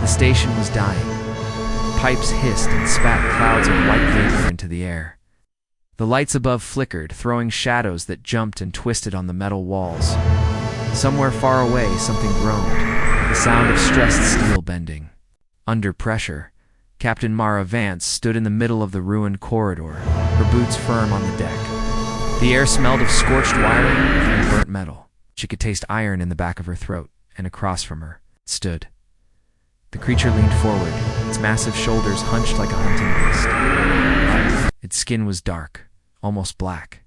The station was dying. Pipes hissed and spat clouds of white vapor into the air. The lights above flickered, throwing shadows that jumped and twisted on the metal walls. Somewhere far away, something groaned, the sound of stressed steel bending. Under pressure, Captain Mara Vance stood in the middle of the ruined corridor, her boots firm on the deck. The air smelled of scorched wiring and burnt metal. She could taste iron in the back of her throat, and across from her stood. The creature leaned forward, its massive shoulders hunched like a hunting beast. Its skin was dark, almost black,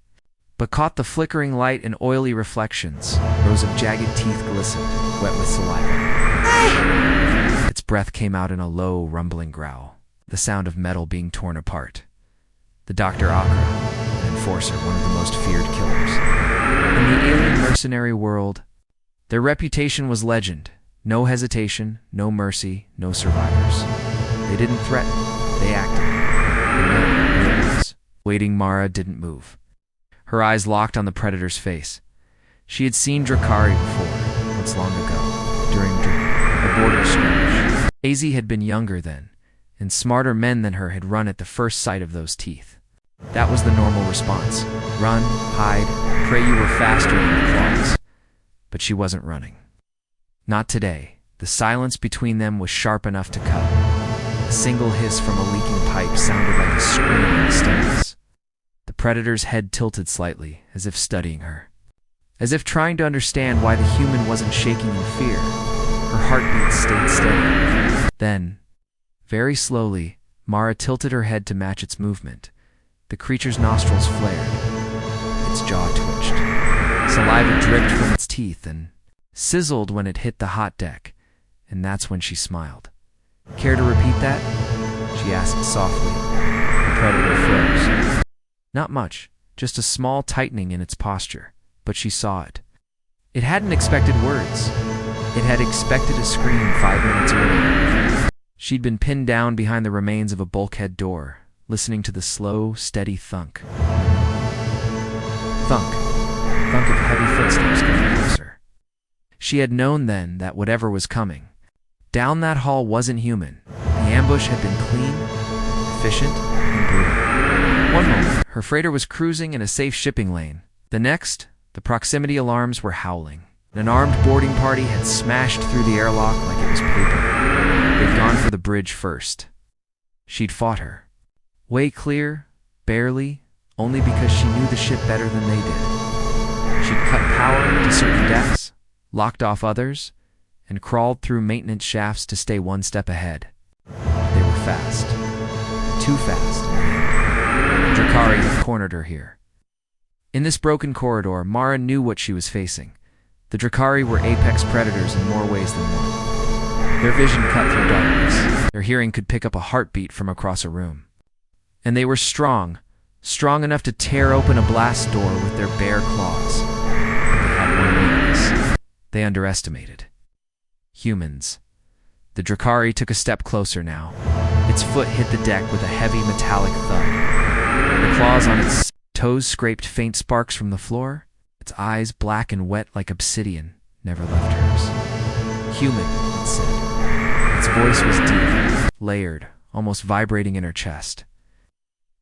but caught the flickering light and oily reflections. Rows of jagged teeth glistened, wet with saliva. Its breath came out in a low, rumbling growl, the sound of metal being torn apart. The Dr. Akra, an enforcer, one of the most feared killers. In the alien mercenary world, their reputation was legend. No hesitation, no mercy, no survivors. They didn't threaten, they acted. And yet, here it was. Waiting, Mara didn't move. Her eyes locked on the Predator's face. She had seen Drakari before, once long ago, during a border skirmish. AZ had been younger then, and smarter men than her had run at the first sight of those teeth. That was the normal response. Run, hide, pray you were faster than the claws. But she wasn't running. Not today. The silence between them was sharp enough to cut. A single hiss from a leaking pipe sounded like a scream in the stillness. The Predator's head tilted slightly, as if studying her. As if trying to understand why the human wasn't shaking in fear. Her heartbeat stayed steady. Then, very slowly, Mara tilted her head to match its movement. The creature's nostrils flared. Its jaw twitched. Saliva dripped from its teeth and sizzled when it hit the hot deck, and that's when she smiled. Care to repeat that? She asked softly. The Predator froze. Not much, just a small tightening in its posture, but she saw it. It hadn't expected words. It had expected a scream 5 minutes earlier. She'd been pinned down behind the remains of a bulkhead door, listening to the slow, steady thunk. Thunk. Thunk of heavy footsteps coming closer. She had known then that whatever was coming down that hall wasn't human. The ambush had been clean, efficient, and brutal. One moment, her freighter was cruising in a safe shipping lane. The next, the proximity alarms were howling. An armed boarding party had smashed through the airlock like it was paper. They'd gone for the bridge first. She'd fought her. Way clear, barely, only because she knew the ship better than they did. She'd cut power to certain decks, locked off others, and crawled through maintenance shafts to stay one step ahead. They were fast. Too fast, in the end. Drakari had cornered her here. In this broken corridor, Mara knew what she was facing. The Drakari were apex predators in more ways than one. Their vision cut through darkness. Their hearing could pick up a heartbeat from across a room. And they were strong enough to tear open a blast door with their bare claws. But they had one weakness. They underestimated. Humans. The Drakari took a step closer now. Its foot hit the deck with a heavy metallic thud. The claws on its toes scraped faint sparks from the floor. Its eyes, black and wet like obsidian, never left hers. Human, it said. Its voice was deep, layered, almost vibrating in her chest.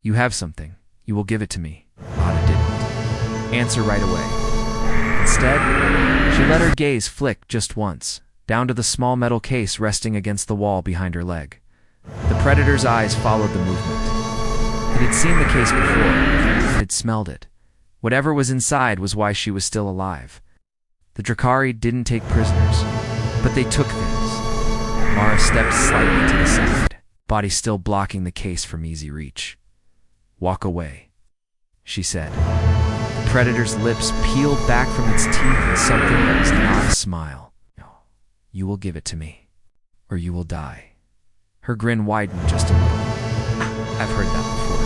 You have something. You will give it to me. Ada didn't answer right away. Instead, she let her gaze flick just once, down to the small metal case resting against the wall behind her leg. The Predator's eyes followed the movement. It had seen the case before. It had smelled it. Whatever was inside was why she was still alive. The Drakari didn't take prisoners, but they took things. Mara stepped slightly to the side, body still blocking the case from easy reach. Walk away, she said. The Predator's lips peeled back from its teeth in something that was not a smile. No, you will give it to me, or you will die. Her grin widened just a little. I've heard that before.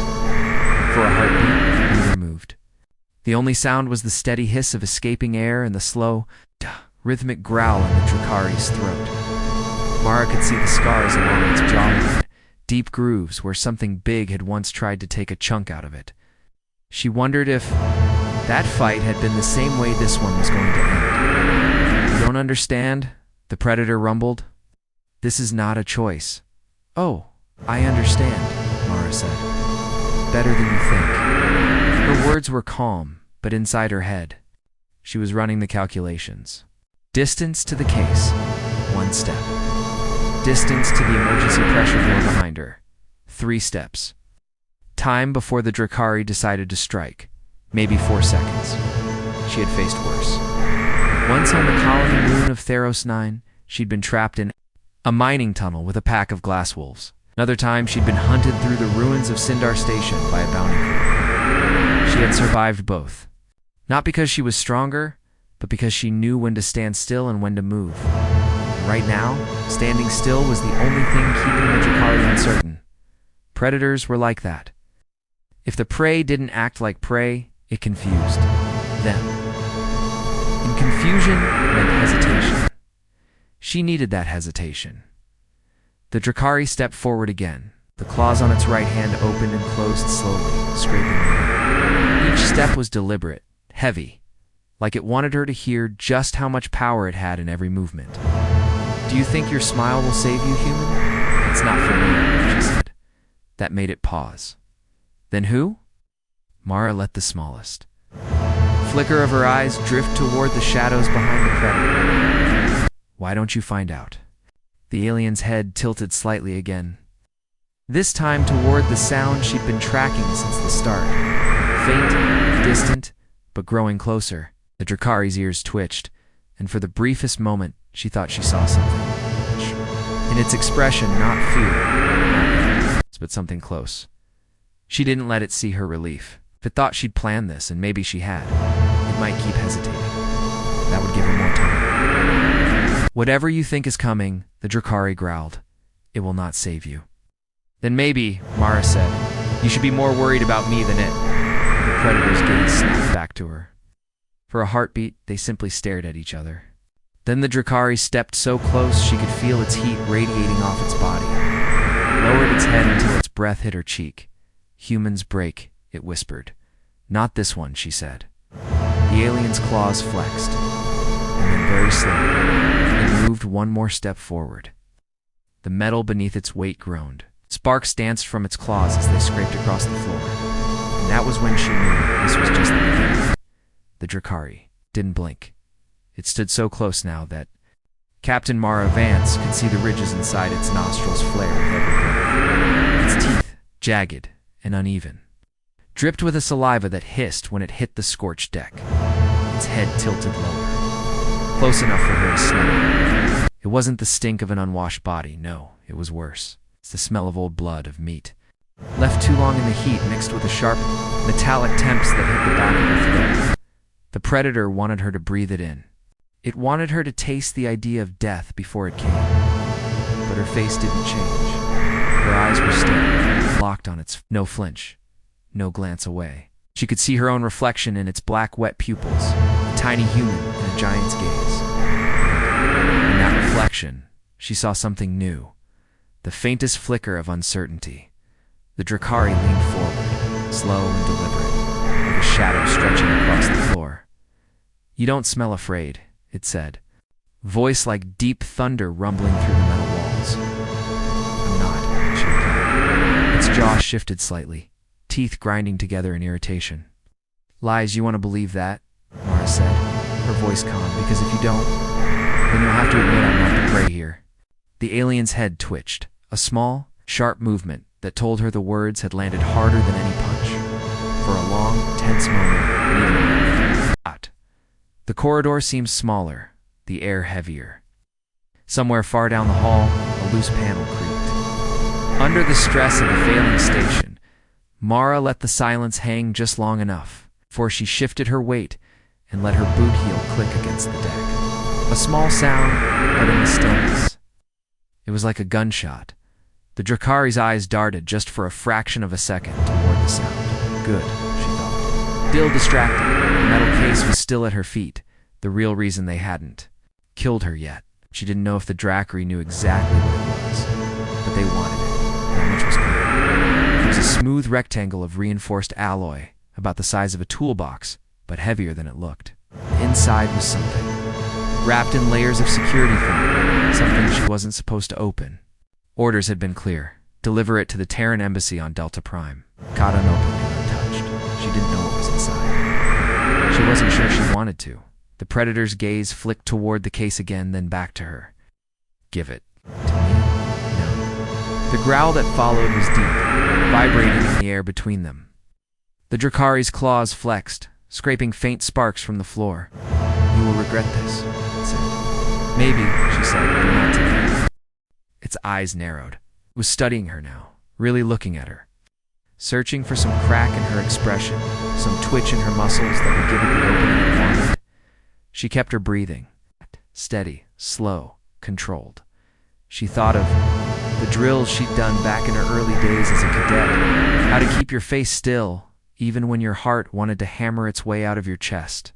For a heartbeat, neither moved. The only sound was the steady hiss of escaping air and the slow, rhythmic growl in the Drakari's throat. Mara could see the scars along its jawline, deep grooves where something big had once tried to take a chunk out of it. She wondered if that fight had been the same way this one was going to end. You don't understand? The Predator rumbled. This is not a choice. Oh, I understand, Mara said. Better than you think. Her words were calm, but inside her head, she was running the calculations. Distance to the case, 1 step. Distance to the emergency pressure door behind her, 3 steps. Time before the Drakari decided to strike, maybe 4 seconds. She had faced worse. Once on the colony moon of Theros 9, she'd been trapped in a mining tunnel with a pack of glass wolves. Another time, she'd been hunted through the ruins of Sindar Station by a bounty crew. She had survived both. Not because she was stronger, but because she knew when to stand still and when to move. And right now, standing still was the only thing keeping the Drakari uncertain. Predators were like that. If the prey didn't act like prey, it confused them. And confusion meant hesitation. She needed that hesitation. The Drakari stepped forward again. The claws on its right hand opened and closed slowly, scraping the air. Each step was deliberate, heavy, like it wanted her to hear just how much power it had in every movement. Do you think your smile will save you, human? It's not for you, she said. That made it pause. Then who? Mara let the smallest flicker of her eyes drift toward the shadows behind the predator. Why don't you find out? The alien's head tilted slightly again. This time toward the sound she'd been tracking since the start. Faint, distant, but growing closer. The Drakari's ears twitched, and for the briefest moment, she thought she saw something. In its expression, not fear, not yet, but something close. She didn't let it see her relief. If it thought she'd planned this, and maybe she had, it might keep hesitating. That would give her more time. Whatever you think is coming, the Drakari growled. It will not save you. Then maybe, Mara said, you should be more worried about me than it. The predator's gaze snapped back to her. For a heartbeat, they simply stared at each other. Then the Drakari stepped so close she could feel its heat radiating off its body. It lowered its head until its breath hit her cheek. Humans break, it whispered. Not this one, she said. The alien's claws flexed, and then very slowly, it moved one more step forward. The metal beneath its weight groaned. Sparks danced from its claws as they scraped across the floor. And that was when she knew this was just the beginning. The Drakari didn't blink. It stood so close now that Captain Mara Vance could see the ridges inside its nostrils flare with every breath. Its teeth, jagged and uneven, dripped with a saliva that hissed when it hit the scorched deck. Its head tilted lower, close enough for her to smell. It wasn't the stink of an unwashed body, no, it was worse. It's the smell of old blood, of meat. Left too long in the heat mixed with the sharp, metallic temps that hit the back of her throat. The predator wanted her to breathe it in. It wanted her to taste the idea of death before it came. But her face didn't change. Her eyes were steady, locked on its no flinch, no glance away. She could see her own reflection in its black, wet pupils, a tiny human in a giant's gaze. In that reflection, she saw something new, the faintest flicker of uncertainty. The Drakari leaned forward, slow and deliberate, like a shadow stretching across the floor. You don't smell afraid, it said, voice like deep thunder rumbling through the metal walls. I'm not, she replied. Its jaw shifted slightly, teeth grinding together in irritation. Lies, you want to believe that? Mara said, her voice calm, because if you don't, then you'll have to admit I'm not the prey here. The alien's head twitched, a small, sharp movement that told her the words had landed harder than any punch. For a long, tense moment, neither moved. The corridor seemed smaller, the air heavier. Somewhere far down the hall, a loose panel creaked. Under the stress of the failing station, Mara let the silence hang just long enough, for she shifted her weight and let her boot heel click against the deck. A small sound, but in the stillness. It was like a gunshot. The Drakari's eyes darted just for a fraction of a second toward the sound. Good, she thought. Still distracted, the metal case was still at her feet, the real reason they hadn't killed her yet. She didn't know if the Drakari knew exactly what it was, but they wanted it. That much was clear. It was a smooth rectangle of reinforced alloy, about the size of a toolbox, but heavier than it looked. Inside was something. wrapped in layers of security foam, something she wasn't supposed to open. Orders had been clear. Deliver it to the Terran embassy on Delta Prime. Caught unopened and untouched. She didn't know what was inside. She wasn't sure she wanted to. The Predator's gaze flicked toward the case again, then back to her. Give it. To me? No. The growl that followed was deep, vibrating in the air between them. The Drakari's claws flexed, scraping faint sparks from the floor. You will regret this, it said. Maybe, she said, but not today. Its eyes narrowed. It was studying her now, really looking at her. Searching for some crack in her expression, some twitch in her muscles that would give it the opening it wanted. She kept her breathing. Steady, slow, controlled. She thought of the drills she'd done back in her early days as a cadet. How to keep your face still, even when your heart wanted to hammer its way out of your chest.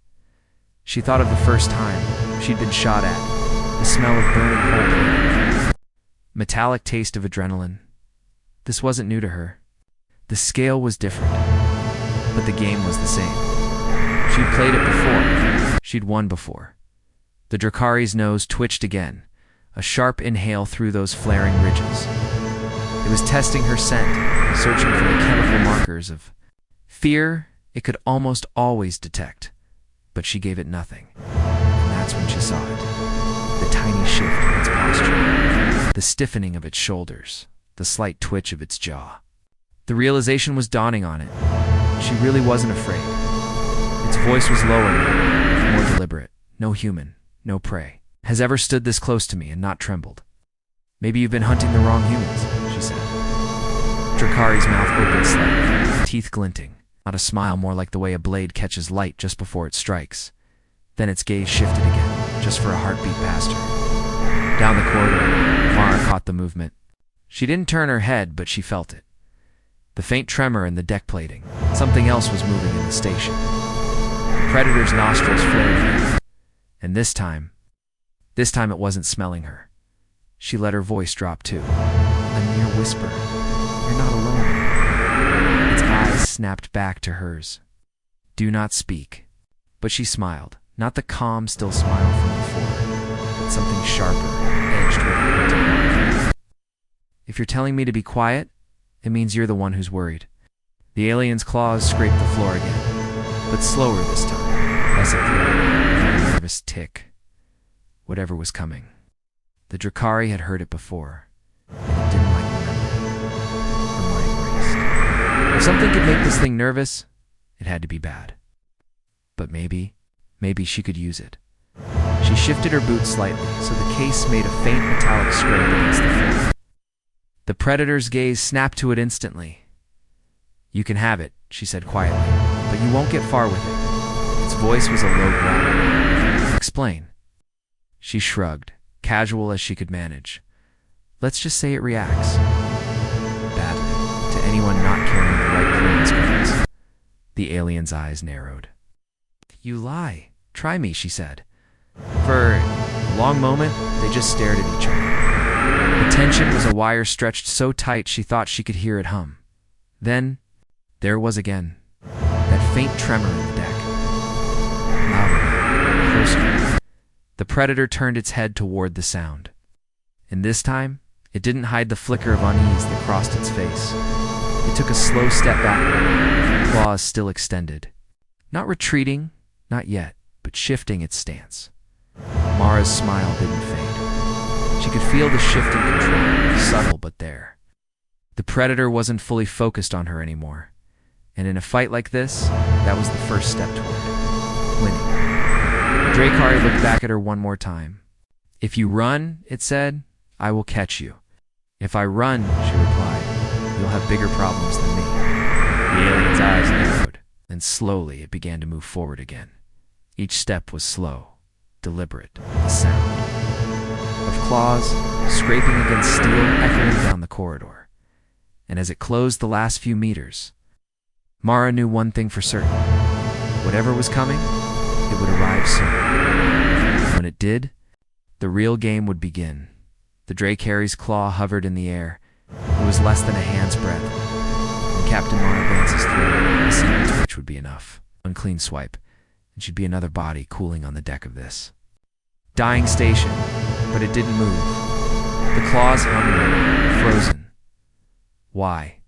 She thought of the first time she'd been shot at, the smell of burning whole plate. Metallic taste of adrenaline. This wasn't new to her. The scale was different, but the game was the same. She'd played it before. She'd won before. The Drakari's nose twitched again, a sharp inhale through those flaring ridges. It was testing her scent, searching for the chemical markers of fear it could almost always detect. But she gave it nothing. And that's when she saw it. The tiny shift in its posture, the stiffening of its shoulders, the slight twitch of its jaw. The realization was dawning on it. She really wasn't afraid. Its voice was lower now, more deliberate. No human, no prey, has ever stood this close to me and not trembled. Maybe you've been hunting the wrong humans, she said. Drakari's mouth opened slightly, teeth glinting. Not a smile, more like the way a blade catches light just before it strikes. Then its gaze shifted again, just for a heartbeat past her. Down the corridor, Mara caught the movement. She didn't turn her head, but she felt it. The faint tremor in the deck plating. Something else was moving in the station. The Predator's nostrils flared again. And this time it wasn't smelling her. She let her voice drop too. A near whisper. You're not alone. Its eyes snapped back to hers. Do not speak. But she smiled. Not the calm, still smile from before, but something sharper, edged with a hint of mockery. If you're telling me to be quiet, it means you're the one who's worried. The alien's claws scraped the floor again, but slower this time. Less a threat, more a nervous tick. Whatever was coming. The Drakari had heard it before, and it didn't like the memory. Her mind raced. If something could make this thing nervous, it had to be bad. But maybe she could use it. She shifted her boot slightly, so the case made a faint metallic scrape against the floor. The Predator's gaze snapped to it instantly. You can have it, she said quietly, but you won't get far with it. Its voice was a low growl. Explain. She shrugged, casual as she could manage. Let's just say it reacts. Badly, to anyone not carrying the right clearance codes. The alien's eyes narrowed. You lie. Try me, she said. For a long moment, they just stared at each other. The tension was a wire stretched so tight she thought she could hear it hum. Then, there it was again. That faint tremor in the deck. Louder, closer. The Predator turned its head toward the sound. And this time, it didn't hide the flicker of unease that crossed its face. It took a slow step backward, claws still extended. Not retreating, not yet, but shifting its stance. Mara's smile didn't fade. She could feel the shift in control, subtle but there. The Predator wasn't fully focused on her anymore. And in a fight like this, that was the first step toward winning. Drakari looked back at her one more time. If you run, it said, I will catch you. If I run, she replied, you'll have bigger problems than me. The alien's eyes narrowed, and slowly it began to move forward again. Each step was slow, deliberate, the sound of claws scraping against steel echoing down the corridor. And as it closed the last few meters, Mara knew one thing for certain. Whatever was coming, it would arrive soon. When it did, the real game would begin. The Drakari's claw hovered in the air. It was less than a hand's breadth. And Captain Mara Vance's throat, a single twitch would be enough. Unclean swipe, and she'd be another body cooling on the deck of this. dying station, but it didn't move. The claws hung there, frozen. Why?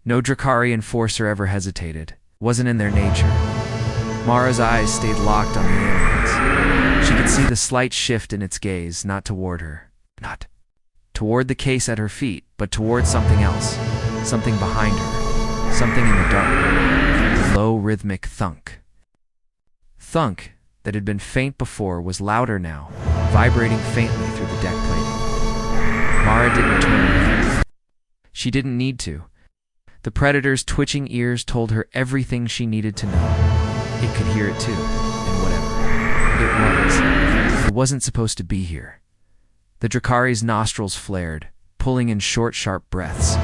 No Drakari enforcer ever hesitated. Wasn't in their nature. Mara's eyes stayed locked on the aliens. She could see the slight shift in its gaze, not toward her. Not toward the case at her feet, but toward something else. Something behind her. Something in the dark. A low, rhythmic thunk. Thunk that had been faint before was louder now, vibrating faintly through the deck plating. Mara didn't turn her head. She didn't need to. The Predator's twitching ears told her everything she needed to know. It could hear it too, and whatever it wasn't supposed to be here. The Drakari's nostrils flared, pulling in short, sharp breaths.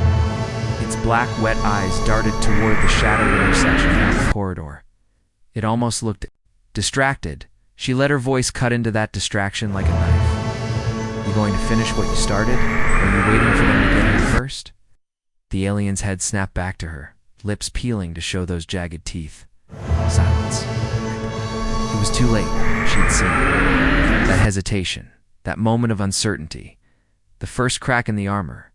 Its black, wet eyes darted toward the shadowed intersection down the corridor. It almost looked distracted. She let her voice cut into that distraction like a knife. You going to finish what you started? Or are you waiting for them to get here first? The alien's head snapped back to her, lips peeling to show those jagged teeth. Silence. It was too late. She'd seen it. That hesitation, that moment of uncertainty, the first crack in the armor.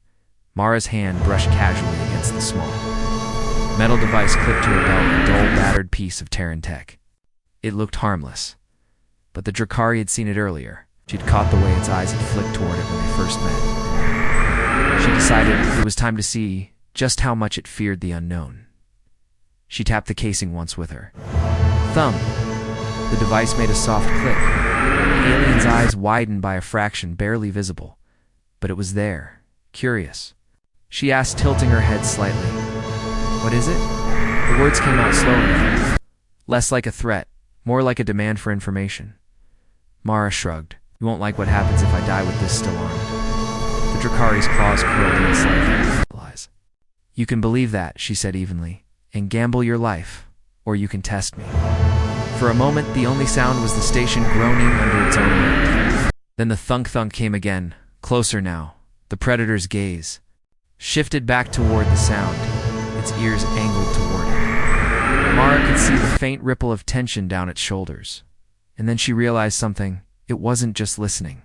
Mara's hand brushed casually against the small metal device clipped to her belt, a dull, battered piece of Terran tech. It looked harmless, but the Drakari had seen it earlier. She'd caught the way its eyes had flicked toward it when they first met. She decided it was time to see just how much it feared the unknown. She tapped the casing once with her thumb. The device made a soft click. The alien's eyes widened by a fraction, barely visible. But it was there, curious. She asked, tilting her head slightly. What is it? The words came out slower now. Less like a threat, more like a demand for information. Mara shrugged. You won't like what happens if I die with this still armed. The Drakari's claws curled in slightly. Lies. You can believe that, she said evenly, and gamble your life, or you can test me. For a moment, the only sound was the station groaning under its own weight. Then the thunk-thunk came again, closer now. The Predator's gaze shifted back toward the sound, its ears angled toward it. Mara could see the faint ripple of tension down its shoulders. And then she realized something. It wasn't just listening.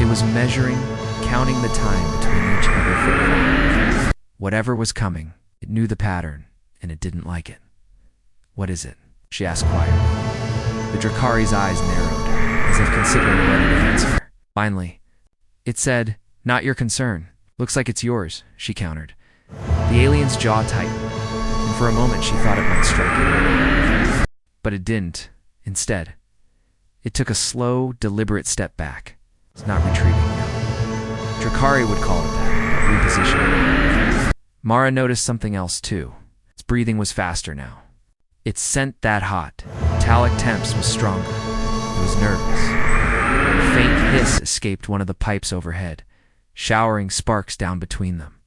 It was measuring, counting the time between each heavy footfall. Whatever was coming, it knew the pattern, and it didn't like it. What is it? She asked quietly. The Drakari's eyes narrowed, as if considering whether to answer. Finally, it said, not your concern. Looks like it's yours, she countered. The alien's jaw tightened, and for a moment she thought it might strike her. But it didn't. Instead, it took a slow, deliberate step back. It's not retreating now. Drakari would call it that, but repositioning. Mara noticed something else too. Its breathing was faster now. Its scent that hot. Metallic temps was stronger. It was nervous. A faint hiss escaped one of the pipes overhead, showering sparks down between them.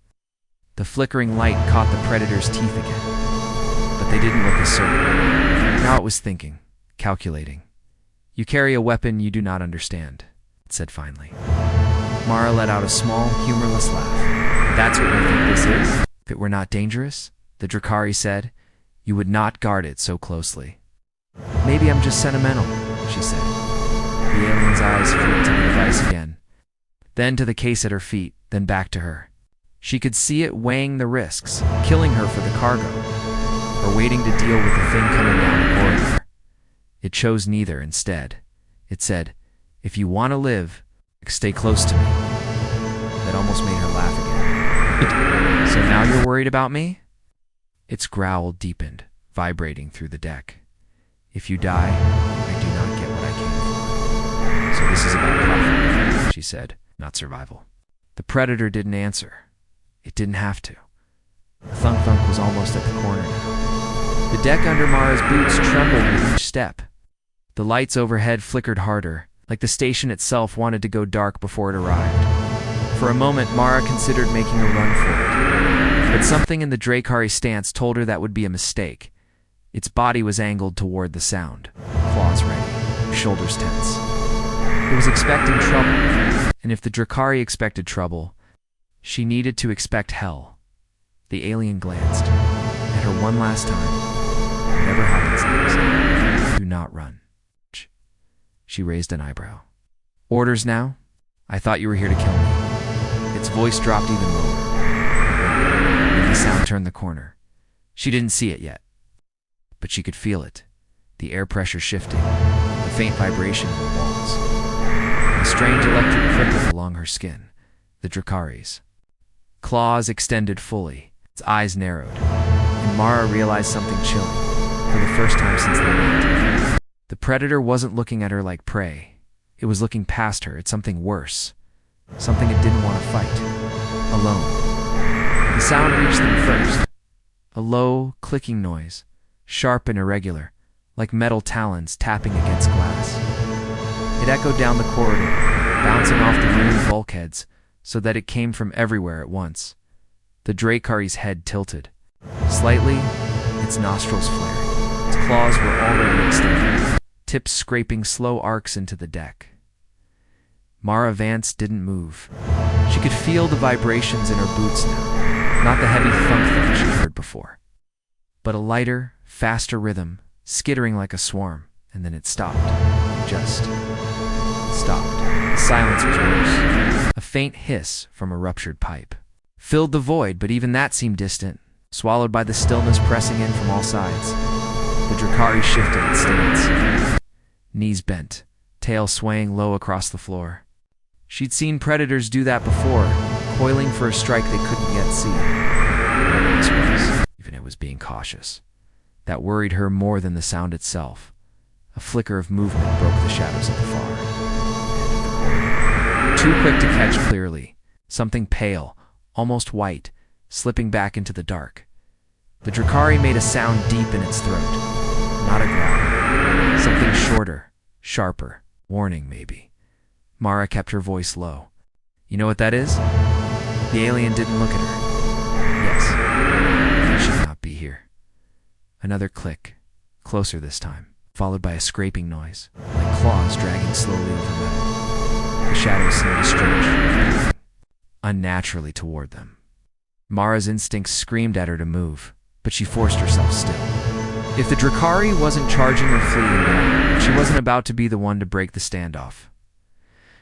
The flickering light caught the Predator's teeth again, but they didn't look as certain. Now it was thinking, calculating. You carry a weapon you do not understand, it said finally. Mara let out a small, humorless laugh. That's what you think this is? If it were not dangerous, the Drakari said, you would not guard it so closely. Maybe I'm just sentimental, she said. The alien's eyes flipped to the device again, then to the case at her feet, then back to her. She could see it weighing the risks, killing her for the cargo, or waiting to deal with the thing coming down the corridor. It chose neither instead. It said, if you want to live, stay close to me. That almost made her laugh again. So now you're worried about me? Its growl deepened, vibrating through the deck. If you die, I do not get what I came for. So this is about profit, she said, not survival. The Predator didn't answer. It didn't have to. The thunk-thunk was almost at the corner now. The deck under Mara's boots trembled with each step. The lights overhead flickered harder, like the station itself wanted to go dark before it arrived. For a moment, Mara considered making a run for it. But something in the Drakari stance told her that would be a mistake. Its body was angled toward the sound, claws ready, shoulders tense. It was expecting trouble, and if the Drakari expected trouble, she needed to expect hell. The alien glanced at her one last time. Whatever happens next, do not run. She raised an eyebrow. Orders now? I thought you were here to kill me. Its voice dropped even lower. Then the sound turned the corner. She didn't see it yet, but she could feel it. The air pressure shifting, the faint vibration in the walls. A strange electric prickle along her skin. The Drakari's claws extended fully, its eyes narrowed, and Mara realized something chilling, for the first time since they met. The predator wasn't looking at her like prey. It was looking past her at something worse, something it didn't want to fight, alone. The sound reached them first, a low, clicking noise, sharp and irregular, like metal talons tapping against glass. It echoed down the corridor, bouncing off the ruined bulkheads, so that it came from everywhere at once. The Drakari's head tilted. Slightly, its nostrils flared. Its claws were already extended, tips scraping slow arcs into the deck. Mara Vance didn't move. She could feel the vibrations in her boots now, not the heavy thump she'd heard before, but a lighter, faster rhythm, skittering like a swarm, and then it stopped. Just stopped. The silence was worse. A faint hiss from a ruptured pipe filled the void, but even that seemed distant, swallowed by the stillness pressing in from all sides. The Drakari shifted its stance, knees bent, tail swaying low across the floor. She'd seen predators do that before, coiling for a strike they couldn't yet see. Whatever this was, even it was being cautious. That worried her more than the sound itself. A flicker of movement broke the shadows at the far end of the corridor. Too quick to catch clearly, something pale, almost white, slipping back into the dark. The Drakari made a sound deep in its throat. Not a growl. Something shorter, sharper, warning maybe. Mara kept her voice low. You know what that is? The alien didn't look at her. Yes, he should not be here. Another click, closer this time, followed by a scraping noise, like claws dragging slowly over metal. The shadows seemed to stretch unnaturally toward them. Mara's instincts screamed at her to move, but she forced herself still. If the Drakari wasn't charging or fleeing yet, she wasn't about to be the one to break the standoff.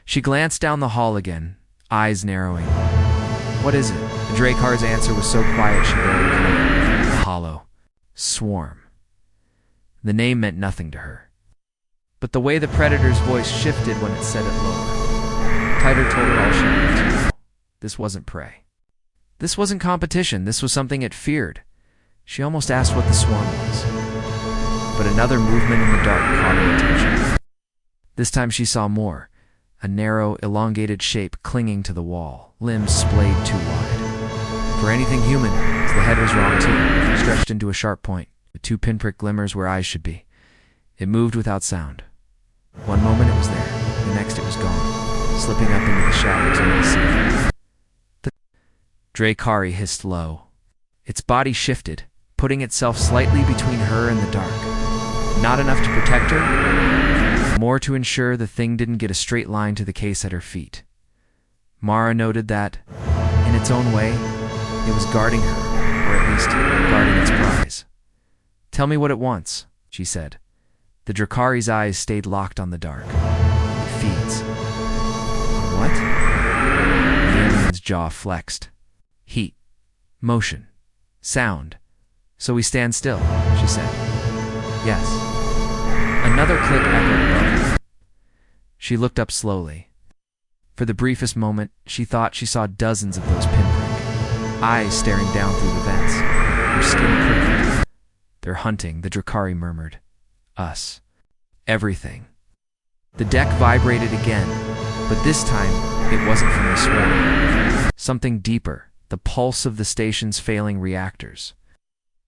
She glanced down the hall again, eyes narrowing. What is it? The Drakari's answer was so quiet she barely caught it. A hollow swarm. The name meant nothing to her. But the way the predator's voice shifted when it said it lower, tighter told her all she needed to know. This wasn't prey. This wasn't competition. This was something it feared. She almost asked what the swarm was. But another movement in the dark caught her attention. This time she saw more. A narrow, elongated shape clinging to the wall, limbs splayed too wide. For anything human, the head was wrong too, stretched into a sharp point, the two pinprick glimmers where eyes should be. It moved without sound. One moment it was there, the next it was gone, slipping up into the shadows under the sea. The Drakari hissed low. Its body shifted, putting itself slightly between her and the dark. Not enough to protect her, more to ensure the thing didn't get a straight line to the case at her feet. Mara noted that, in its own way, it was guarding her, or at least guarding its prize. Tell me what it wants, she said. The Drakari's eyes stayed locked on the dark. It feeds. What? The alien's jaw flexed. Heat. Motion. Sound. So we stand still, she said. Yes. Another click echoed above her. She looked up slowly. For the briefest moment, she thought she saw dozens of those pinprick eyes staring down through the vents. Her skin prickled. They're hunting, the Drakari murmured. Us. Everything. The deck vibrated again, but this time it wasn't from the swarm. Something deeper, the pulse of the station's failing reactors.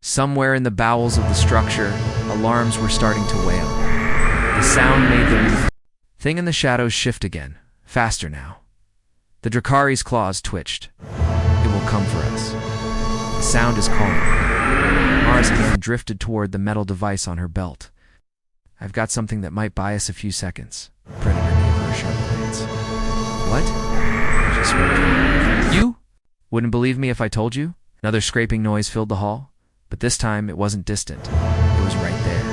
Somewhere in the bowels of the structure, alarms were starting to wail. The sound made the thing in the shadows shift again, faster now. The Drakari's claws twitched. It will come for us. The sound is calling. Mara's hand drifted toward the metal device on her belt. I've got something that might buy us a few seconds. The predator gave her a sharp glance. What? She smirked. You? Wouldn't believe me if I told you? Another scraping noise filled the hall, but this time it wasn't distant. It was right there.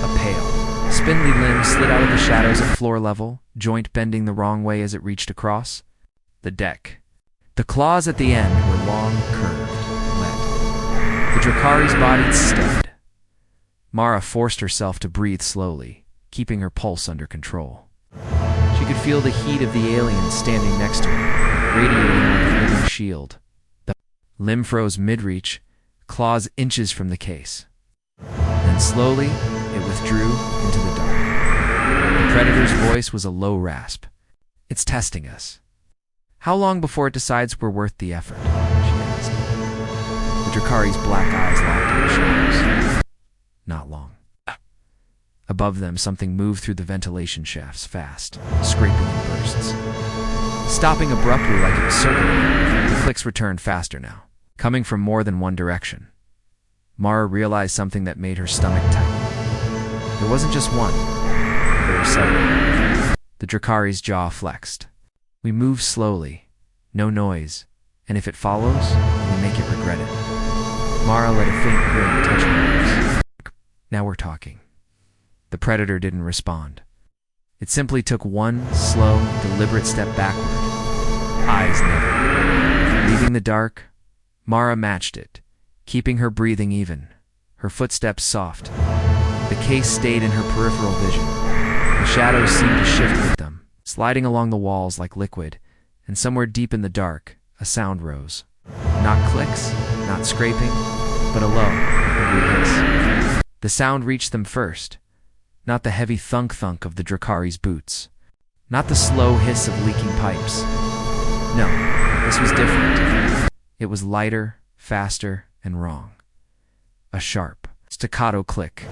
A pale, Spindly limb slid out of the shadows at floor level, joint bending the wrong way as it reached across the deck. The claws at the end were long, curved, lead. The Drakari's body steadied. Mara forced herself to breathe slowly, keeping her pulse under control. She could feel the heat of the alien standing next to her, radiating like a living shield. The limb froze mid-reach, claws inches from the case. Then slowly, it withdrew into the dark. The Predator's voice was a low rasp. "It's testing us. How long before it decides we're worth the effort?" she asked. The Drakari's black eyes locked in the shadows. Not long. Above them, something moved through the ventilation shafts fast, scraping in bursts. Stopping abruptly like it was circling, the clicks returned faster now, coming from more than one direction. Mara realized something that made her stomach tighten. There wasn't just one. There were several. The Drakari's jaw flexed. "We move slowly, no noise, and if it follows, we make it regret it." Mara let a faint grin touch her lips. "Now we're talking." The Predator didn't respond. It simply took one slow, deliberate step backward. Eyes never. Leaving the dark, Mara matched it, keeping her breathing even, her footsteps soft. The case stayed in her peripheral vision. The shadows seemed to shift with them, sliding along the walls like liquid, and somewhere deep in the dark, a sound rose. Not clicks, not scraping, but a low, angry hiss. The sound reached them first. Not the heavy thunk-thunk of the Drakari's boots. Not the slow hiss of leaking pipes. No, this was different. It was lighter, faster, and wrong. A sharp, staccato click.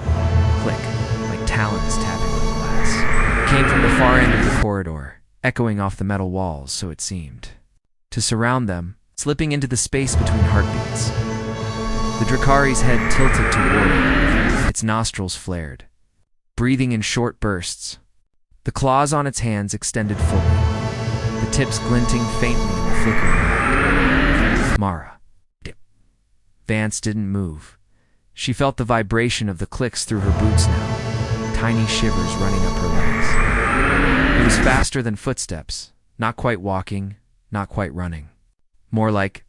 Click, like talons tapping on glass. It came from the far end of the corridor, echoing off the metal walls, so it seemed. To surround them, slipping into the space between heartbeats. The Drakari's head tilted toward it, its nostrils flared, breathing in short bursts. The claws on its hands extended fully, the tips glinting faintly in the flickering light. Mara Vance didn't move. She felt the vibration of the clicks through her boots now, tiny shivers running up her legs. It was faster than footsteps, not quite walking, not quite running. More like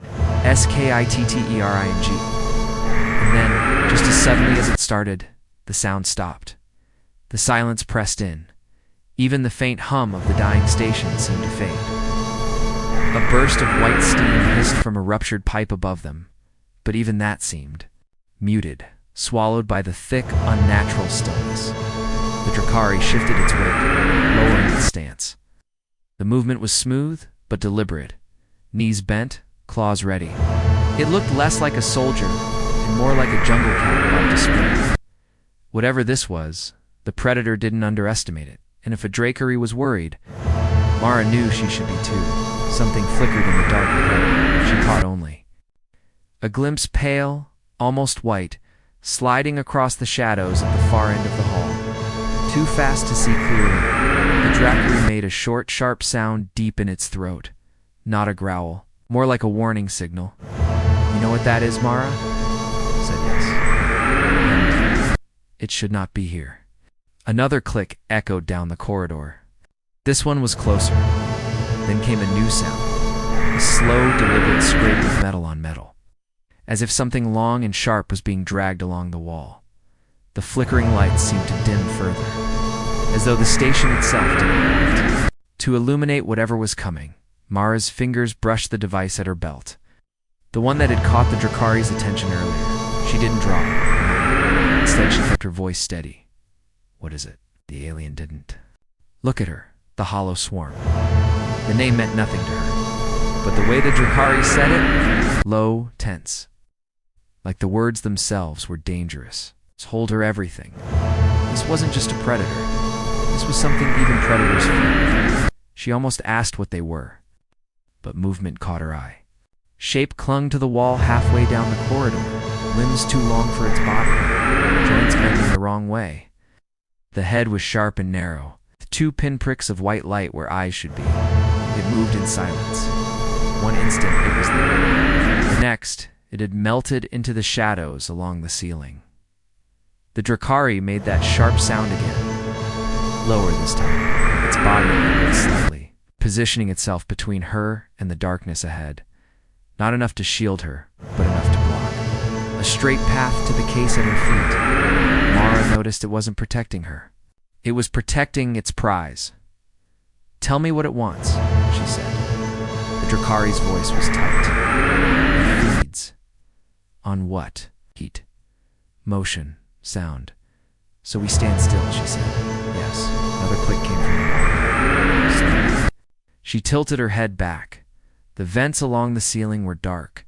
skittering. And then, just as suddenly as it started, the sound stopped. The silence pressed in. Even the faint hum of the dying station seemed to fade. A burst of white steam hissed from a ruptured pipe above them, but even that seemed muted, swallowed by the thick, unnatural stillness. The Drakari shifted its weight, lowering its stance. The movement was smooth, but deliberate. Knees bent, claws ready. It looked less like a soldier, and more like a jungle cat about to spring. Whatever this was, the Predator didn't underestimate it, and if a Drakari was worried, Mara knew she should be too. Something flickered in the dark ahead, she caught only a glimpse, pale, almost white, sliding across the shadows at the far end of the hall. Too fast to see clearly, the Drakari made a short, sharp sound deep in its throat. Not a growl, more like a warning signal. "You know what that is, Mara?" said yes. And it should not be here. Another click echoed down the corridor. This one was closer. Then came a new sound, a slow, deliberate scrape of metal on metal, as if something long and sharp was being dragged along the wall. The flickering lights seemed to dim further, as though the station itself didn't want it. To illuminate whatever was coming, Mara's fingers brushed the device at her belt. The one that had caught the Drakari's attention earlier. She didn't draw it. Instead, she kept her voice steady. "What is it?" The alien didn't. "Look at her, the hollow swarm." The name meant nothing to her, but the way the Drakari said it, low, tense, like the words themselves were dangerous. Told her everything. This wasn't just a predator. This was something even predators feared. She almost asked what they were, but movement caught her eye. Shape clung to the wall halfway down the corridor, limbs too long for its body, joints bending the wrong way. The head was sharp and narrow, with 2 pinpricks of white light where eyes should be. It moved in silence. One instant it was there. The next, it had melted into the shadows along the ceiling. The Drakari made that sharp sound again. Lower this time. Its body angled slightly, positioning itself between her and the darkness ahead. Not enough to shield her, but enough to block. A straight path to the case at her feet. Mara noticed it wasn't protecting her. It was protecting its prize. "Tell me what it wants," she said. The Drakari's voice was tight. "It feeds." "On what?" "Heat. Motion. Sound. So we stand still," she said. "Yes." Another click came from the wall. Slowly. She tilted her head back. The vents along the ceiling were dark.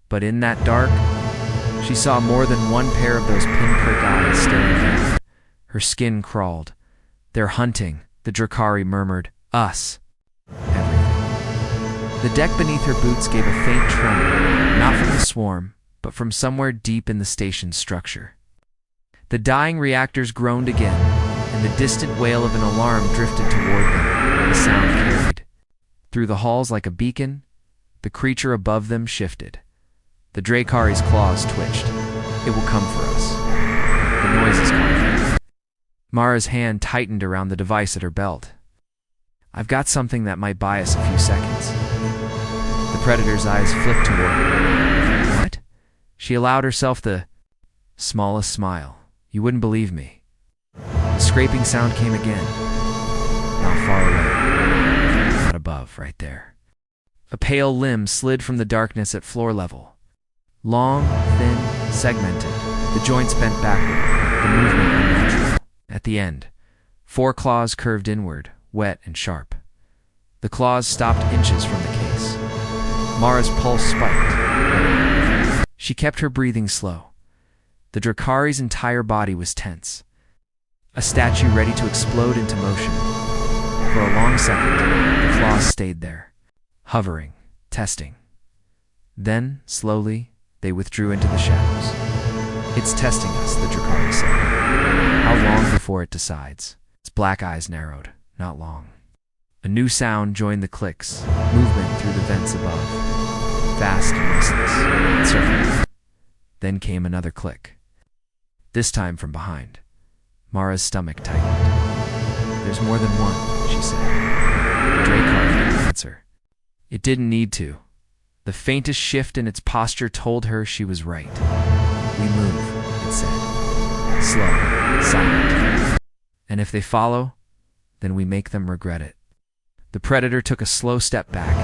But in that dark, she saw more than one pair of those pinprick eyes staring down. Her skin crawled. "They're hunting," the Drakari murmured. "Us." Everything. The deck beneath her boots gave a faint tremor, not from the swarm, but from somewhere deep in the station's structure. The dying reactors groaned again, and the distant wail of an alarm drifted toward them. The sound carried. Through the halls like a beacon, the creature above them shifted. The Drakari's claws twitched. "It will come for us." The noise is calling. Mara's hand tightened around the device at her belt. "I've got something that might buy us a few seconds." The predator's eyes flicked toward her. "What?" She allowed herself the smallest smile. "You wouldn't believe me." The scraping sound came again. Not far away. Not above, right there. A pale limb slid from the darkness at floor level. Long, thin, segmented. The joints bent backward, the movement unnatural. At the end, 4 claws curved inward, wet and sharp. The claws stopped inches from the case. Mara's pulse spiked. She kept her breathing slow. The Drakari's entire body was tense. A statue ready to explode into motion. For a long second, the claws stayed there, hovering, testing. Then, slowly, they withdrew into the shadows. "It's testing us," the Drakari said. "How long before it decides?" Its black eyes narrowed. "Not long." A new sound joined the clicks, movement through the vents above. Fast and restless, it circled them. Then came another click. This time from behind. Mara's stomach tightened. "There's more than one," she said. The Drakari didn't answer. It didn't need to. The faintest shift in its posture told her she was right. "We move," it said. "Slow, silent. And if they follow, then we make them regret it." The predator took a slow step back,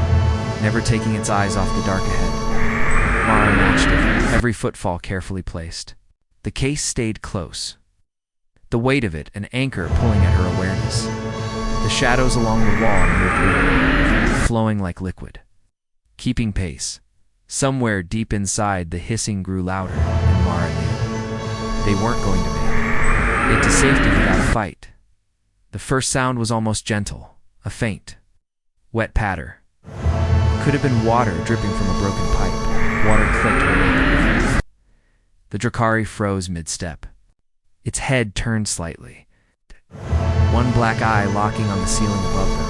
never taking its eyes off the dark ahead. Mara matched it, every footfall carefully placed. The case stayed close. The weight of it an anchor pulling at her awareness. The shadows along the wall moved with her, flowing like liquid. Keeping pace. Somewhere deep inside, the hissing grew louder, and Mara knew. They weren't going to make it to safety without a fight. The first sound was almost gentle, a faint, wet patter. It could have been water dripping from a broken pipe. Water clicked when it hit the ground. The Drakari froze mid-step. Its head turned slightly. One black eye locking on the ceiling above them.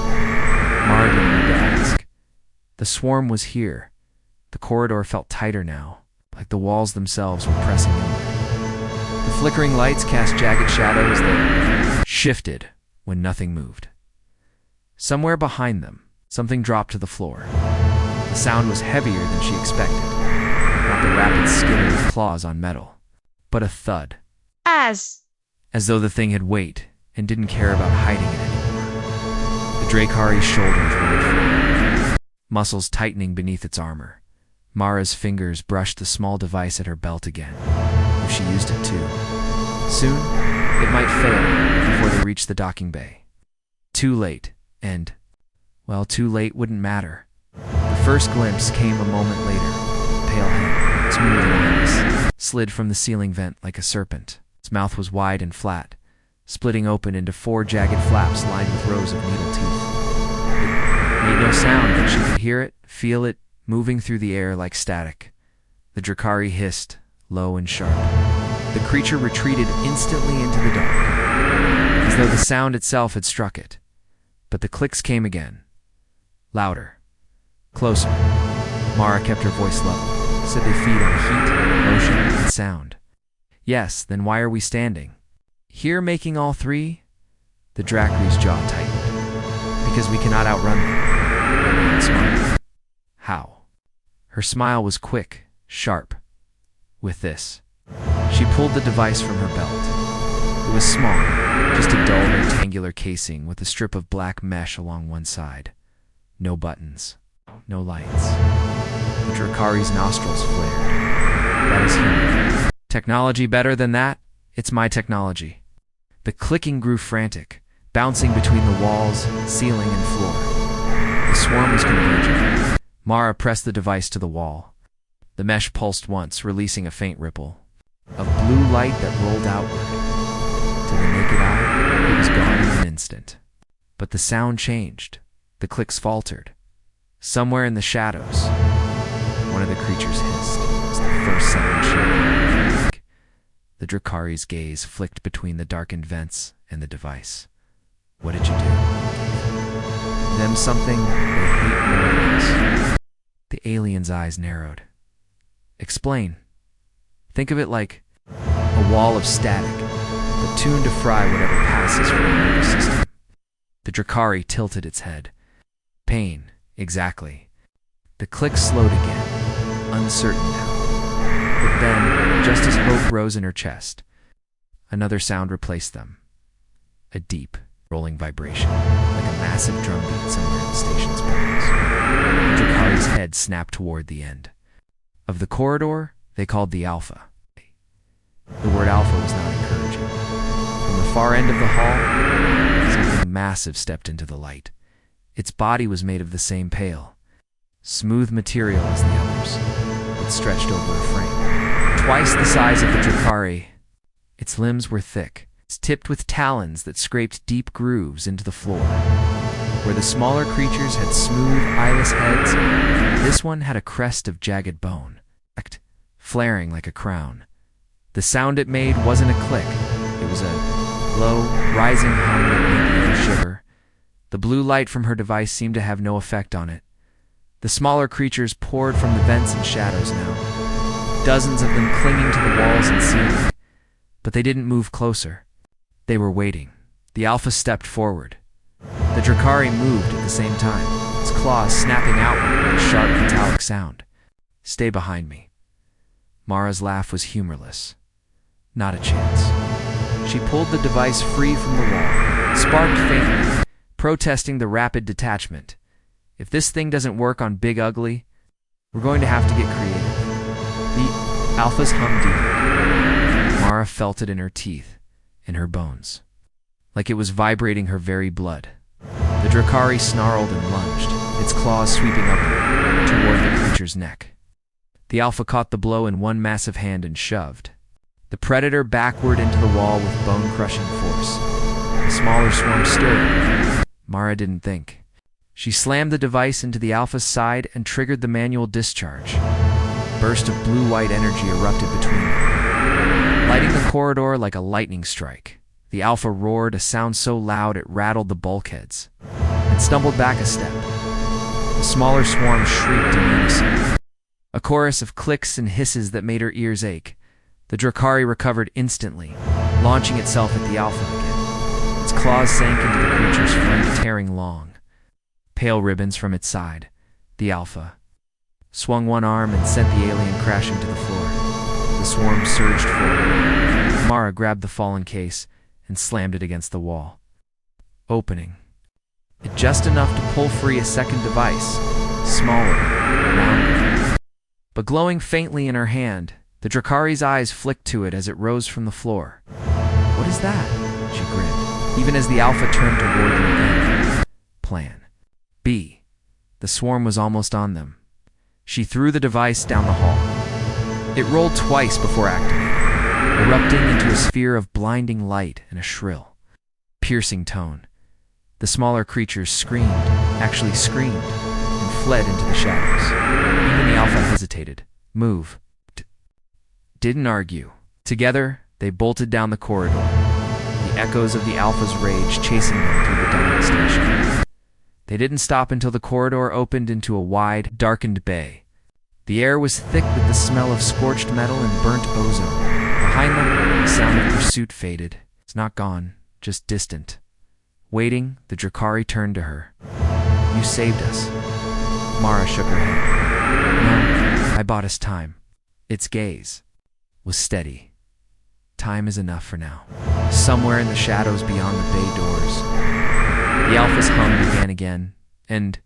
Mara didn't need to ask. The swarm was here. The corridor felt tighter now, like the walls themselves were pressing inward. The flickering lights cast jagged shadows that shifted when nothing moved. Somewhere behind them, something dropped to the floor. The sound was heavier than she expected. Not the rapid skitter of claws on metal, but a thud. As though the thing had weight and didn't care about hiding it anymore. The Drakari's shoulders rolled forward, muscles tightening beneath its armor. Mara's fingers brushed the small device at her belt again, if she used it too. Soon, it might fail before they reached the docking bay. Too late, and, well, too late wouldn't matter. The first glimpse came a moment later. The pale head, smooth and eyeless, slid from the ceiling vent like a serpent. Its mouth was wide and flat, splitting open into 4 jagged flaps lined with rows of needle teeth. It made no sound, but she could hear it, feel it, moving through the air like static. The Drakari hissed, low and sharp. The creature retreated instantly into the dark, as though the sound itself had struck it. But the clicks came again. Louder. Closer. Mara kept her voice level, said they feed on heat, motion, and sound. Yes, then why are we standing here making all three? The Drakari's jaw tightened. Because we cannot outrun them. Smart. How? Her smile was quick, sharp. With this, she pulled the device from her belt. It was small, just a dull rectangular casing with a strip of black mesh along one side. No buttons, no lights. The Drakari's nostrils flared. That is human. Technology better than that? It's my technology. The clicking grew frantic, bouncing between the walls, ceiling, and floor. The swarm was converging. Mara pressed the device to the wall. The mesh pulsed once, releasing a faint ripple of blue light that rolled outward. To the naked eye, it was gone in an instant. But the sound changed. The clicks faltered. Somewhere in the shadows, one of the creatures hissed. It was the first sound she heard. The Drakari's gaze flicked between the darkened vents and the device. What did you do? Them something they hate more than us. The alien's eyes narrowed. Explain. Think of it like a wall of static, but tuned to fry whatever passes from the nervous system. The Drakari tilted its head. Pain, exactly. The clicks slowed again, uncertain now. But then, just as hope rose in her chest, another sound replaced them. A deep, rolling vibration, like a massive drumbeat somewhere in the station's bones. The Drakari's head snapped toward the end. Of the corridor, they called the Alpha. The word Alpha was not encouraging. From the far end of the hall, something massive stepped into the light. Its body was made of the same pale, smooth material as the others, but stretched over a frame. Twice the size of the Drakari, its limbs were thick, tipped with talons that scraped deep grooves into the floor. Where the smaller creatures had smooth, eyeless heads, this one had a crest of jagged bone, flaring like a crown. The sound it made wasn't a click. It was a low, rising hum that made the shiver. The blue light from her device seemed to have no effect on it. The smaller creatures poured from the vents and shadows now, dozens of them clinging to the walls and ceiling. But they didn't move closer. They were waiting. The Alpha stepped forward. The Drakari moved at the same time, its claws snapping outward with a sharp metallic sound. Stay behind me. Mara's laugh was humorless. Not a chance. She pulled the device free from the wall, sparked faintly, protesting the rapid detachment. If this thing doesn't work on Big Ugly, we're going to have to get creative. The Alpha's hum deepened. Mara felt it in her teeth, in her bones, like it was vibrating her very blood. The Drakari snarled and lunged, its claws sweeping upward, toward the creature's neck. The Alpha caught the blow in one massive hand and shoved the predator backward into the wall with bone-crushing force. The smaller swarm stirred. Mara didn't think. She slammed the device into the Alpha's side and triggered the manual discharge. A burst of blue-white energy erupted between them, lighting the corridor like a lightning strike. The Alpha roared, a sound so loud it rattled the bulkheads, and stumbled back a step. The smaller swarm shrieked in unison. A chorus of clicks and hisses that made her ears ache. The Drakari recovered instantly, launching itself at the Alpha again. Its claws sank into the creature's flank, tearing long. Pale ribbons from its side. The Alpha swung one arm and sent the alien crashing to the floor. The swarm surged forward. Mara grabbed the fallen case and slammed it against the wall, opening it just enough to pull free a second device, smaller, rounder, but glowing faintly in her hand. The Drakari's eyes flicked to it as it rose from the floor. What is that? She grinned, even as the Alpha turned toward them again. Plan B. The swarm was almost on them. She threw the device down the hall. It rolled twice before activating, erupting into a sphere of blinding light and a shrill, piercing tone. The smaller creatures screamed, actually screamed, and fled into the shadows. Even the Alpha hesitated. Move. Didn't argue. Together, they bolted down the corridor, the echoes of the Alpha's rage chasing them through the dying station. They didn't stop until the corridor opened into a wide, darkened bay. The air was thick with the smell of scorched metal and burnt ozone. Behind them, the sound of pursuit faded. It's not gone, just distant. Waiting, the Drakari turned to her. "You saved us." Mara shook her head. "No, I bought us time." Its gaze was steady. "Time is enough for now." Somewhere in the shadows beyond the bay doors, the Alpha's hum began again, and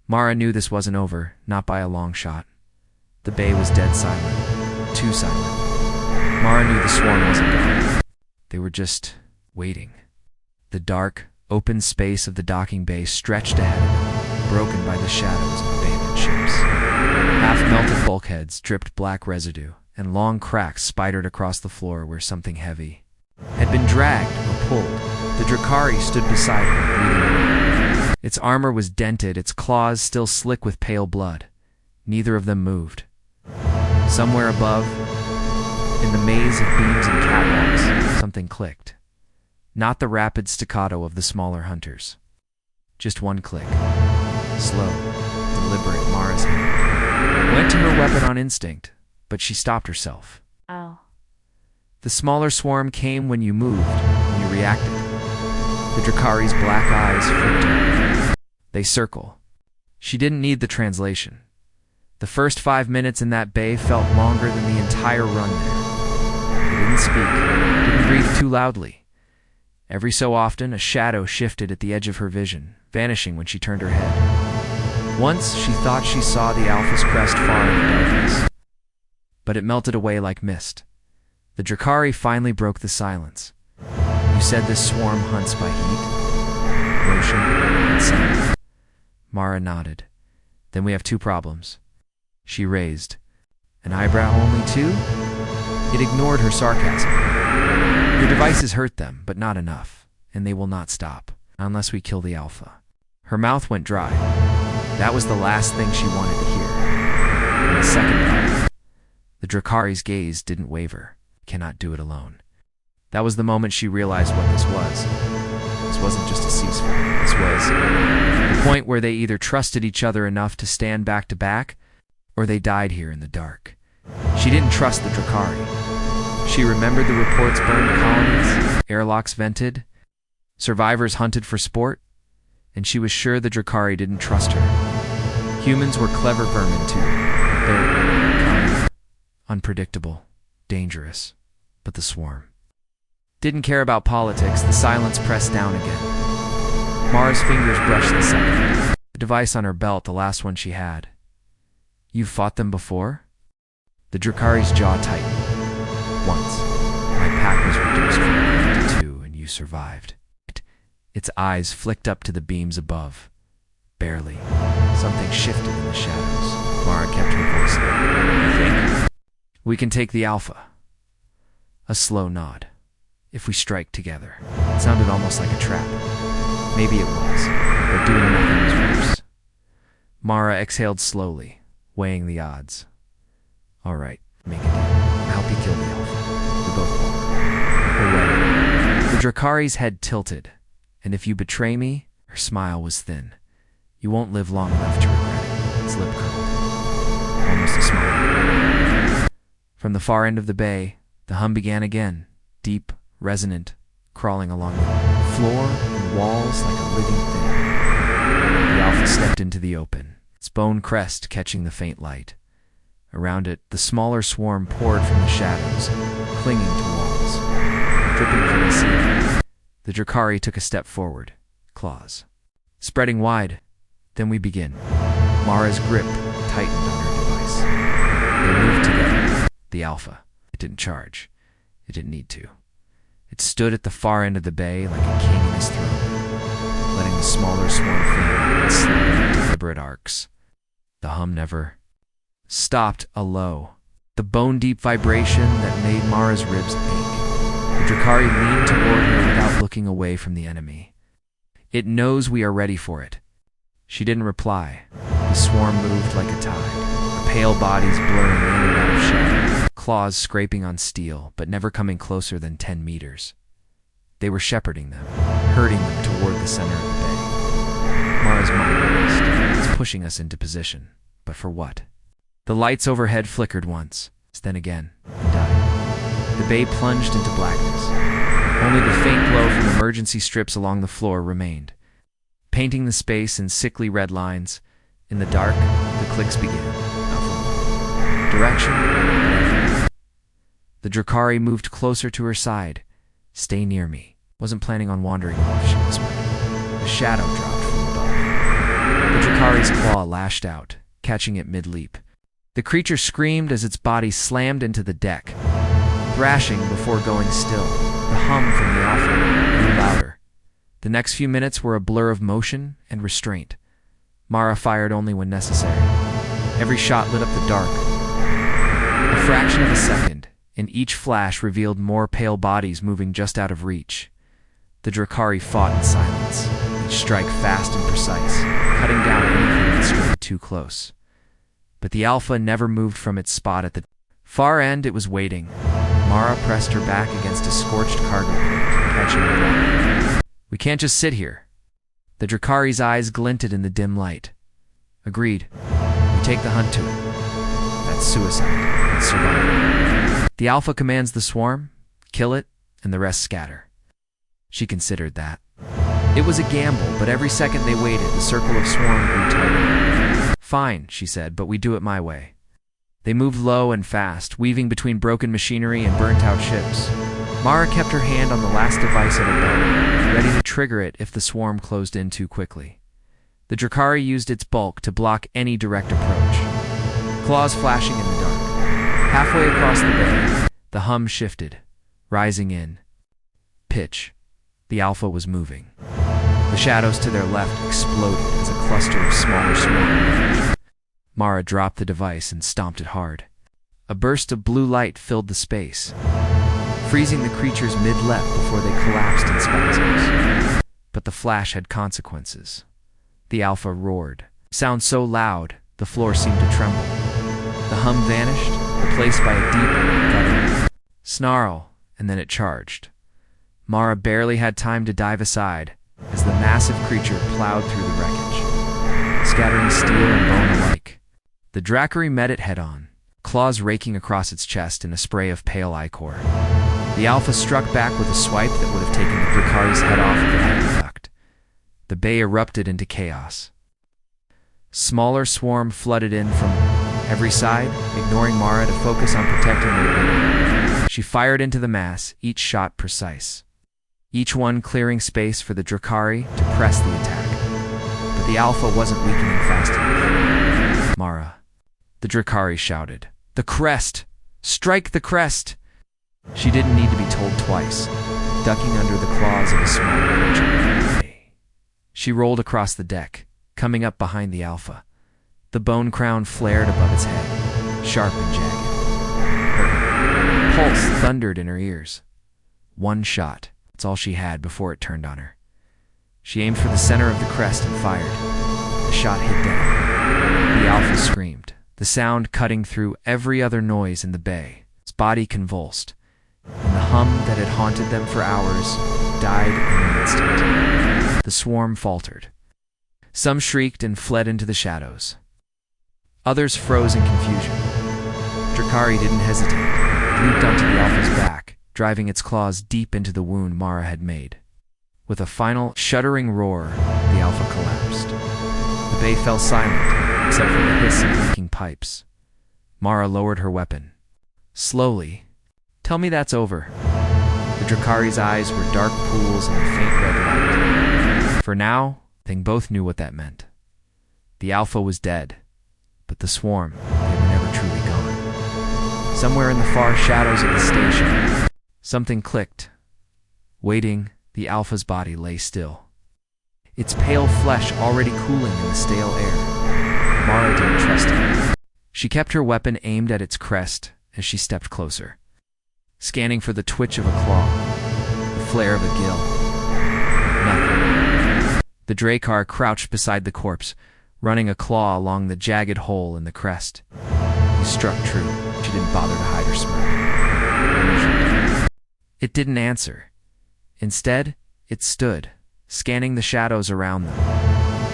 Mara knew this wasn't over, not by a long shot. The bay was dead silent, too silent. Mara knew the swarm wasn't gone. They were just waiting. The dark, open space of the docking bay stretched ahead of them, broken by the shadows of abandoned ships. Half-melted bulkheads dripped black residue, and long cracks spidered across the floor where something heavy had been dragged or pulled. The Drakari stood beside her, breathing. Its armor was dented, its claws still slick with pale blood. Neither of them moved. Somewhere above, in the maze of beams and catwalks, something clicked. Not the rapid staccato of the smaller hunters. Just one click. Slow, deliberate. Mara's hand went to her weapon on instinct, but she stopped herself. Oh. The smaller swarm came when you moved, when you reacted. The Drakari's black eyes flicked her. They circle. She didn't need the translation. The first 5 minutes in that bay felt longer than the entire run there. They didn't speak, didn't breathe too loudly. Every so often, a shadow shifted at the edge of her vision, vanishing when she turned her head. Once, she thought she saw the Alpha's crest far in the darkness, but it melted away like mist. The Drakari finally broke the silence. "You said this swarm hunts by heat, motion, and sound." Mara nodded. "Then we have two problems." She raised an eyebrow. "Only two?" It ignored her sarcasm. "Your devices hurt them, but not enough, and they will not stop, unless we kill the Alpha." Her mouth went dry. That was the last thing she wanted to hear. And the second problem. The Drakari's gaze didn't waver. "Cannot do it alone." That was the moment she realized what this was. This wasn't just a ceasefire. This was the point where they either trusted each other enough to stand back to back, or they died here in the dark. She didn't trust the Drakari. She remembered the reports: burned colonies, airlocks vented, survivors hunted for sport, and she was sure the Drakari didn't trust her. Humans were clever vermin too. They're cunning, unpredictable, dangerous. But the swarm didn't care about politics. The silence pressed down again. Mara's fingers brushed the second. The device on her belt, the last one she had. "You've fought them before?" The Drakari's jaw tightened. "Once. My pack was reduced from 9 to 2, and you survived." Its eyes flicked up to the beams above. Barely. Something shifted in the shadows. Mara kept her voice low. "You think we can take the Alpha?" A slow nod. "If we strike together." It sounded almost like a trap. Maybe it was, but doing nothing was worse. Mara exhaled slowly, weighing the odds. "All right, make a deal. I'll help you kill the Alpha. We both walk away." The Drakari's head tilted. "And if you betray me," her smile was thin, "you won't live long enough to regret it." Its lip curled. Almost a smile. From the far end of the bay, the hum began again, deep, resonant, crawling along the floor and walls like a living thing. The Alpha stepped into the open, its bone crest catching the faint light. Around it, the smaller swarm poured from the shadows, clinging to walls, dripping from the ceiling. The Drakari took a step forward, claws spreading wide. "Then we begin." Mara's grip tightened on her device. They moved together. The Alpha. It didn't charge. It didn't need to. It stood at the far end of the bay like a king in his throne, letting the smaller swarm fan in slow, deliberate arcs. The hum never stopped. A low, the bone-deep vibration that made Mara's ribs ache. The Drakari leaned toward her without looking away from the enemy. "It knows we are ready for it." She didn't reply. The swarm moved like a tide, their pale bodies blurring in and out of shadow, claws scraping on steel, but never coming closer than 10 meters. They were shepherding them, herding them toward the center of the bay. Mara's mind raced. It's pushing us into position. But for what? The lights overhead flickered once, then again, and died. The bay plunged into blackness. Only the faint glow from emergency strips along the floor remained, painting the space in sickly red lines. In the dark, the clicks began. Direction, everywhere. The Drakari moved closer to her side. "Stay near me." "Wasn't planning on wandering off," she whispered. A shadow dropped from above. The Drakari's claw lashed out, catching it mid-leap. The creature screamed as its body slammed into the deck, thrashing before going still. The hum from the Alpha grew louder. The next few minutes were a blur of motion and restraint. Mara fired only when necessary. Every shot lit up the dark. A fraction of a second, and each flash revealed more pale bodies moving just out of reach. The Drakari fought in silence, each strike fast and precise, cutting down anything that strayed too close. But the Alpha never moved from its spot at the far end. It was waiting. Mara pressed her back against a scorched cargo crate, catching her breath. "We can't just sit here." The Drakari's eyes glinted in the dim light. "Agreed. We take the hunt to it. That's suicide. It's survival. The Alpha commands the swarm, kill it, and the rest scatter." She considered that. It was a gamble, but every second they waited, the circle of swarm grew tighter. "Fine," she said, "but we do it my way." They moved low and fast, weaving between broken machinery and burnt-out ships. Mara kept her hand on the last device at her belt, ready to trigger it if the swarm closed in too quickly. The Drakari used its bulk to block any direct approach, claws flashing in the dark. Halfway across the bay, the hum shifted, rising in pitch. The Alpha was moving. The shadows to their left exploded as a cluster of smaller swarms emerged. Mara dropped the device and stomped it hard. A burst of blue light filled the space, freezing the creatures mid-leap before they collapsed in spasms. But the flash had consequences. The Alpha roared. Sound so loud, the floor seemed to tremble. The hum vanished, replaced by a deeper, guttural snarl, and then it charged. Mara barely had time to dive aside as the massive creature plowed through the wreckage, scattering steel and bone alike. The Drakari met it head-on, claws raking across its chest in a spray of pale ichor. The Alpha struck back with a swipe that would have taken the Drakari's head off if it hadn't ducked. The bay erupted into chaos. Smaller swarm flooded in from every side, ignoring Mara to focus on protecting their leader. She fired into the mass, each shot precise, each one clearing space for the Drakari to press the attack. But the Alpha wasn't weakening fast enough. "Mara," the Drakari shouted. "The crest! Strike the crest!" She didn't need to be told twice, ducking under the claws of a smaller creature. She rolled across the deck, coming up behind the Alpha. The bone crown flared above its head, sharp and jagged. Her pulse thundered in her ears. One shot. That's all she had before it turned on her. She aimed for the center of the crest and fired. The shot hit down. The Alpha screamed, the sound cutting through every other noise in the bay. Its body convulsed, and the hum that had haunted them for hours died in an instant. The swarm faltered. Some shrieked and fled into the shadows. Others froze in confusion. Drakari didn't hesitate. It leaped onto the Alpha's back, driving its claws deep into the wound Mara had made. With a final, shuddering roar, the Alpha collapsed. The bay fell silent, except for the hiss of leaking pipes. Mara lowered her weapon. Slowly. "Tell me that's over." The Drakari's eyes were dark pools in the faint red light. For now, they both knew what that meant. The Alpha was dead, but the swarm, they were never truly gone. Somewhere in the far shadows of the station, something clicked. Waiting, the Alpha's body lay still, its pale flesh already cooling in the stale air. Mara didn't trust it. She kept her weapon aimed at its crest as she stepped closer, scanning for the twitch of a claw, the flare of a gill. Nothing. The Drakar crouched beside the corpse, running a claw along the jagged hole in the crest. He struck true. She didn't bother to hide her smirk. It didn't answer. Instead, it stood, scanning the shadows around them.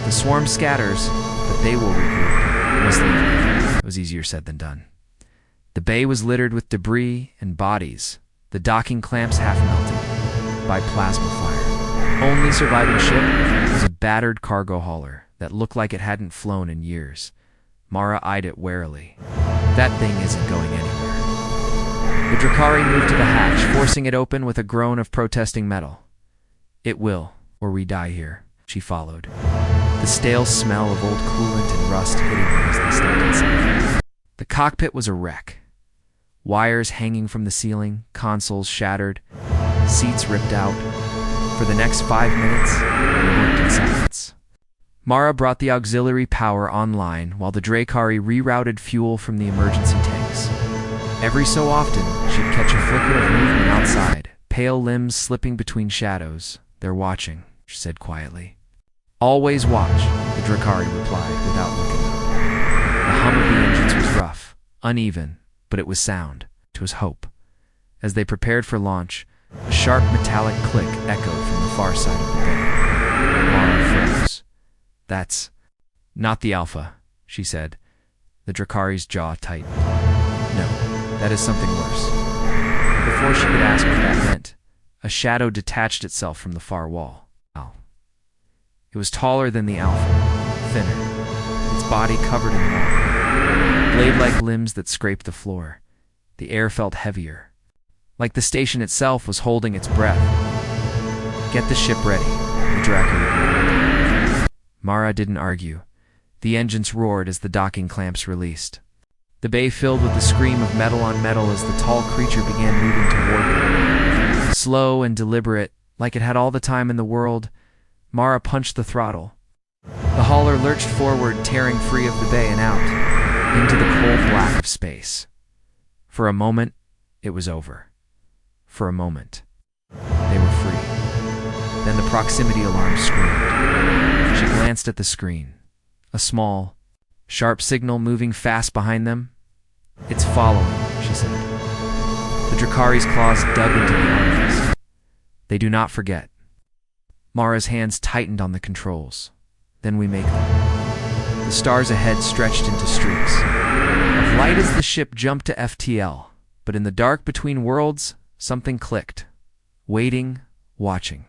The swarm scatters, but they will regroup. Must leave now. It was easier said than done. The bay was littered with debris and bodies, The docking clamps half melted by plasma fire. Only surviving ship was a battered cargo hauler that looked like it hadn't flown in years. Mara eyed it warily. That thing isn't going anywhere. The Drakari moved to the hatch, forcing it open with a groan of protesting metal. It will, or we die here, she followed. The stale smell of old coolant and rust hitting them as they stepped inside. The cockpit was a wreck. Wires hanging from the ceiling, consoles shattered, seats ripped out. For the next 5 minutes, they worked in silence. Mara brought the auxiliary power online while the Drakari rerouted fuel from the emergency tanks. Every so often, she'd catch a flicker of movement outside, pale limbs slipping between shadows. They're watching, she said quietly. Always watch, the Drakari replied without looking up. The hum of the engines was rough, uneven, but it was sound. It was hope. As they prepared for launch, a sharp metallic click echoed from the far side of the bay. Mara froze. That's not the Alpha, she said. The Drakari's jaw tightened. No, that is something worse. Before she could ask what that meant, a shadow detached itself from the far wall. It was taller than the Alpha, thinner, its body covered in long, blade-like limbs that scraped the floor. The air felt heavier, like the station itself was holding its breath. Get the ship ready, the Drakari growled. Mara didn't argue. The engines roared as the docking clamps released. The bay filled with the scream of metal on metal as the tall creature began moving toward them. Slow and deliberate, like it had all the time in the world, Mara punched the throttle. The hauler lurched forward, tearing free of the bay and out, into the cold black of space. For a moment, it was over. For a moment, they were free. Then the proximity alarm screamed. She glanced at the screen. A small, sharp signal moving fast behind them. It's following, she said. The Drakari's claws dug into the armrest. They do not forget. Mara's hands tightened on the controls. Then we make them. The stars ahead stretched into streaks of light as the ship jumped to FTL. But in the dark between worlds, something clicked. Waiting, watching.